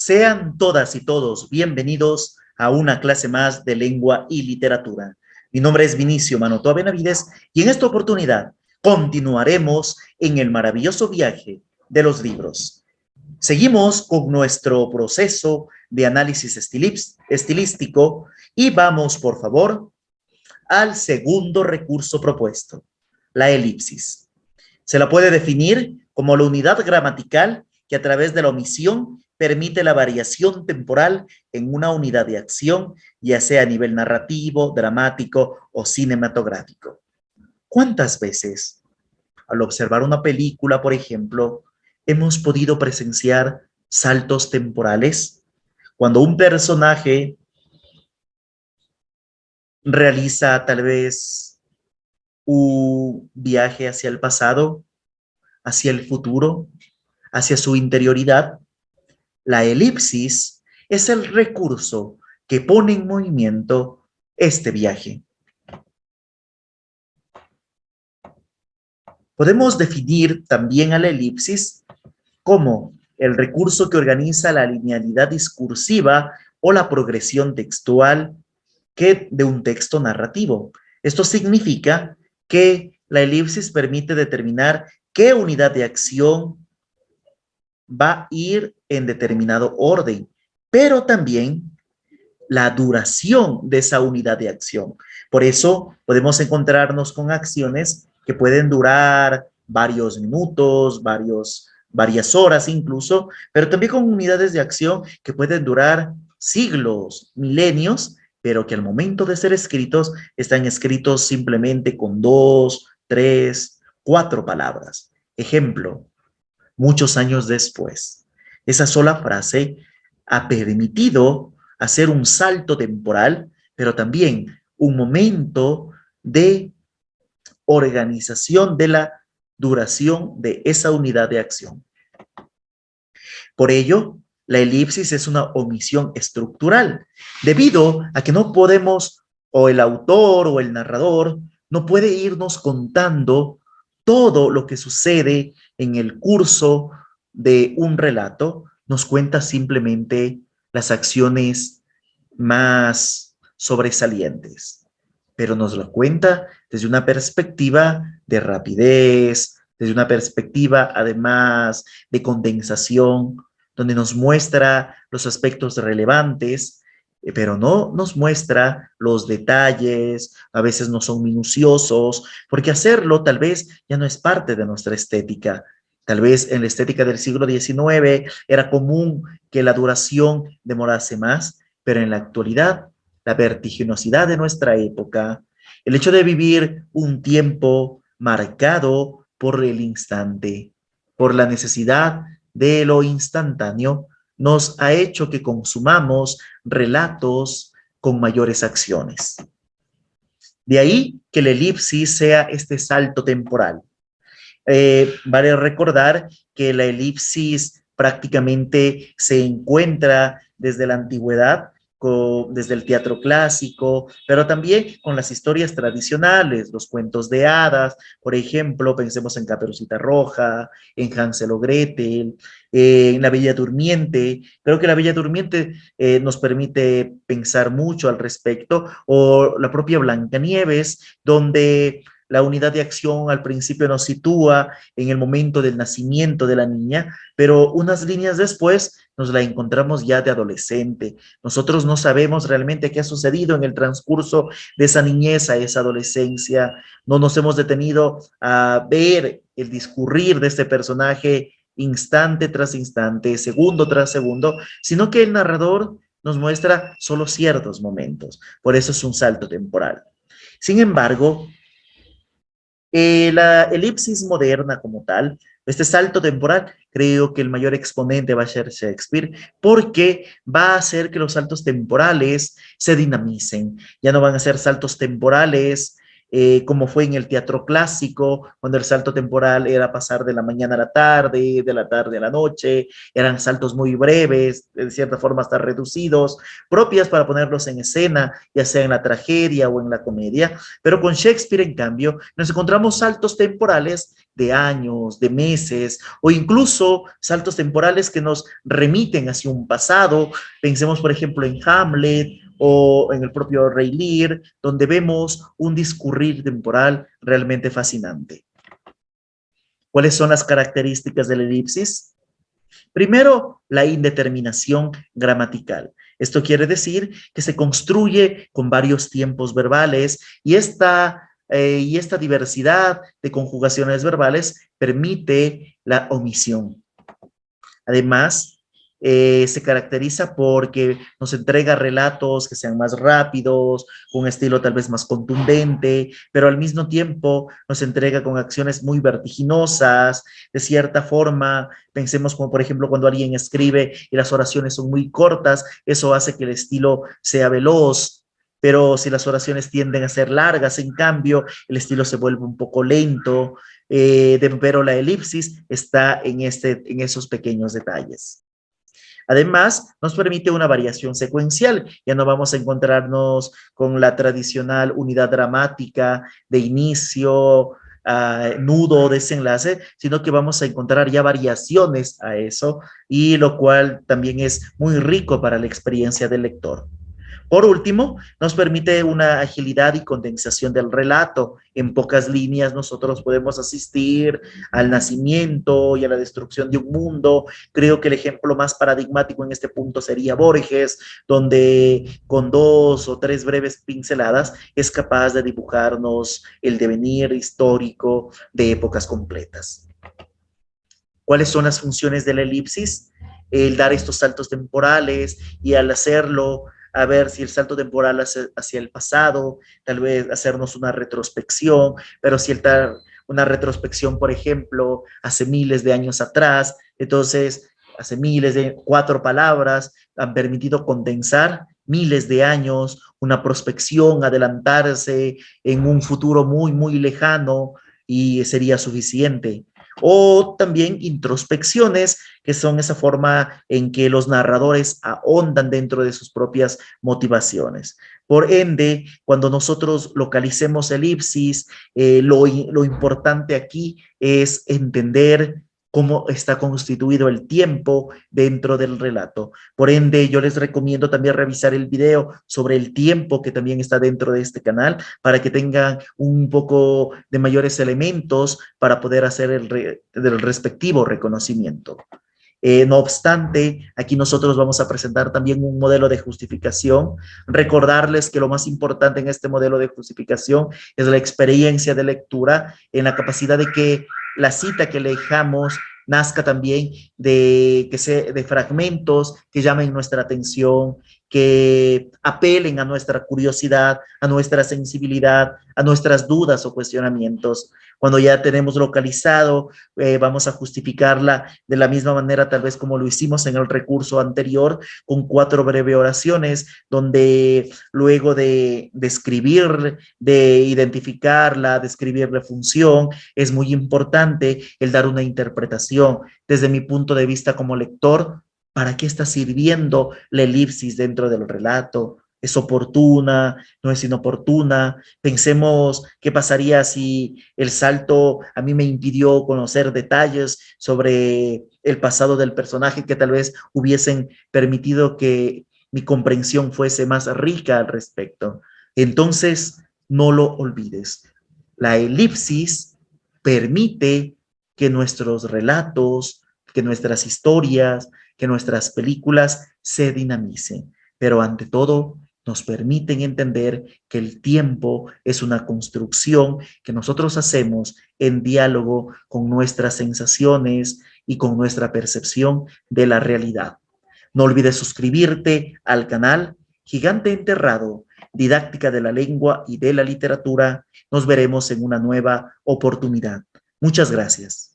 Sean todas y todos bienvenidos a una clase más de lengua y literatura. Mi nombre es Vinicio Manotoa Benavides y en esta oportunidad continuaremos en el maravilloso viaje de los libros. Seguimos con nuestro proceso de análisis estilístico y vamos, por favor, al segundo recurso propuesto, la elipsis. Se la puede definir como la unidad gramatical que a través de la omisión permite la variación temporal en una unidad de acción, ya sea a nivel narrativo, dramático o cinematográfico. ¿Cuántas veces, al observar una película, por ejemplo, hemos podido presenciar saltos temporales? Cuando un personaje realiza tal vez un viaje hacia el pasado, hacia el futuro, hacia su interioridad, la elipsis es el recurso que pone en movimiento este viaje. Podemos definir también a la elipsis como el recurso que organiza la linealidad discursiva o la progresión textual de un texto narrativo. Esto significa que la elipsis permite determinar qué unidad de acción va a ir en determinado orden, pero también la duración de esa unidad de acción. Por eso podemos encontrarnos con acciones que pueden durar varios minutos, varias horas incluso, pero también con unidades de acción que pueden durar siglos, milenios, pero que al momento de ser escritos están escritos simplemente con 2, 3, 4 palabras. Ejemplo, muchos años después. Esa sola frase ha permitido hacer un salto temporal, pero también un momento de organización de la duración de esa unidad de acción. Por ello, la elipsis es una omisión estructural, debido a que no podemos, o el autor o el narrador, no puede irnos contando todo lo que sucede en el curso de un relato, nos cuenta simplemente las acciones más sobresalientes, pero nos lo cuenta desde una perspectiva de rapidez, desde una perspectiva además de condensación, donde nos muestra los aspectos relevantes, pero no nos muestra los detalles, a veces no son minuciosos, porque hacerlo tal vez ya no es parte de nuestra estética. Tal vez en la estética del siglo XIX era común que la duración demorase más, pero en la actualidad, la vertiginosidad de nuestra época, el hecho de vivir un tiempo marcado por el instante, por la necesidad de lo instantáneo, nos ha hecho que consumamos relatos con mayores acciones. De ahí que la elipsis sea este salto temporal. Vale recordar que la elipsis prácticamente se encuentra desde la antigüedad, desde el teatro clásico, pero también con las historias tradicionales, los cuentos de hadas, por ejemplo, pensemos en Caperucita Roja, en Hansel o Gretel, en La Bella Durmiente. Creo que La Bella Durmiente nos permite pensar mucho al respecto, o la propia Blancanieves, donde la unidad de acción al principio nos sitúa en el momento del nacimiento de la niña, pero unas líneas después nos la encontramos ya de adolescente. Nosotros no sabemos realmente qué ha sucedido en el transcurso de esa niñez a esa adolescencia. No nos hemos detenido a ver el discurrir de este personaje instante tras instante, segundo tras segundo, sino que el narrador nos muestra solo ciertos momentos. Por eso es un salto temporal. Sin embargo, la elipsis moderna como tal, este salto temporal, creo que el mayor exponente va a ser Shakespeare, porque va a hacer que los saltos temporales se dinamicen. Ya no van a ser saltos temporales como fue en el teatro clásico, cuando el salto temporal era pasar de la mañana a la tarde, de la tarde a la noche, eran saltos muy breves, de cierta forma hasta reducidos, propias para ponerlos en escena, ya sea en la tragedia o en la comedia, pero con Shakespeare, en cambio, nos encontramos saltos temporales de años, de meses, o incluso saltos temporales que nos remiten hacia un pasado. Pensemos, por ejemplo, en Hamlet o en el propio Rey Lear, donde vemos un discurrir temporal realmente fascinante. ¿Cuáles son las características de la elipsis? Primero, la indeterminación gramatical. Esto quiere decir que se construye con varios tiempos verbales y esta diversidad de conjugaciones verbales permite la omisión. Además, se caracteriza porque nos entrega relatos que sean más rápidos, con un estilo tal vez más contundente, pero al mismo tiempo nos entrega con acciones muy vertiginosas, de cierta forma. Pensemos como por ejemplo cuando alguien escribe y las oraciones son muy cortas, eso hace que el estilo sea veloz. Pero si las oraciones tienden a ser largas, en cambio, el estilo se vuelve un poco lento, pero la elipsis está en esos pequeños detalles. Además, nos permite una variación secuencial. Ya no vamos a encontrarnos con la tradicional unidad dramática de inicio, nudo, desenlace, sino que vamos a encontrar ya variaciones a eso, y lo cual también es muy rico para la experiencia del lector. Por último, nos permite una agilidad y condensación del relato. En pocas líneas nosotros podemos asistir al nacimiento y a la destrucción de un mundo. Creo que el ejemplo más paradigmático en este punto sería Borges, donde con 2 o 3 breves pinceladas es capaz de dibujarnos el devenir histórico de épocas completas. ¿Cuáles son las funciones de la elipsis? El dar estos saltos temporales, y al hacerlo, a ver si el salto temporal hacia el pasado, tal vez hacernos una retrospección, pero si una retrospección, por ejemplo, hace miles de años atrás, entonces hace miles de 4 palabras han permitido condensar miles de años, una prospección, adelantarse en un futuro muy, muy lejano, y sería suficiente. O también introspecciones, que son esa forma en que los narradores ahondan dentro de sus propias motivaciones. Por ende, cuando nosotros localicemos elipsis, lo importante aquí es entender cómo está constituido el tiempo dentro del relato. Por ende, yo les recomiendo también revisar el video sobre el tiempo que también está dentro de este canal, para que tengan un poco de mayores elementos para poder hacer el respectivo reconocimiento. No obstante, aquí nosotros vamos a presentar también un modelo de justificación. Recordarles que lo más importante en este modelo de justificación es la experiencia de lectura, en la capacidad de que la cita que lejamos nazca también de fragmentos que llamen nuestra atención, que apelen a nuestra curiosidad, a nuestra sensibilidad, a nuestras dudas o cuestionamientos. Cuando ya tenemos localizado, vamos a justificarla de la misma manera tal vez como lo hicimos en el recurso anterior, con 4 breves oraciones, donde luego de escribir, de identificarla, de escribir la función, es muy importante el dar una interpretación. Desde mi punto de vista como lector, ¿para qué está sirviendo la elipsis dentro del relato? ¿Es oportuna? ¿No es inoportuna? Pensemos qué pasaría si el salto a mí me impidió conocer detalles sobre el pasado del personaje que tal vez hubiesen permitido que mi comprensión fuese más rica al respecto. Entonces, no lo olvides. La elipsis permite que nuestros relatos, que nuestras historias, que nuestras películas se dinamicen, pero ante todo nos permiten entender que el tiempo es una construcción que nosotros hacemos en diálogo con nuestras sensaciones y con nuestra percepción de la realidad. No olvides suscribirte al canal Gigante Enterrado, Didáctica de la Lengua y de la Literatura. Nos veremos en una nueva oportunidad. Muchas gracias.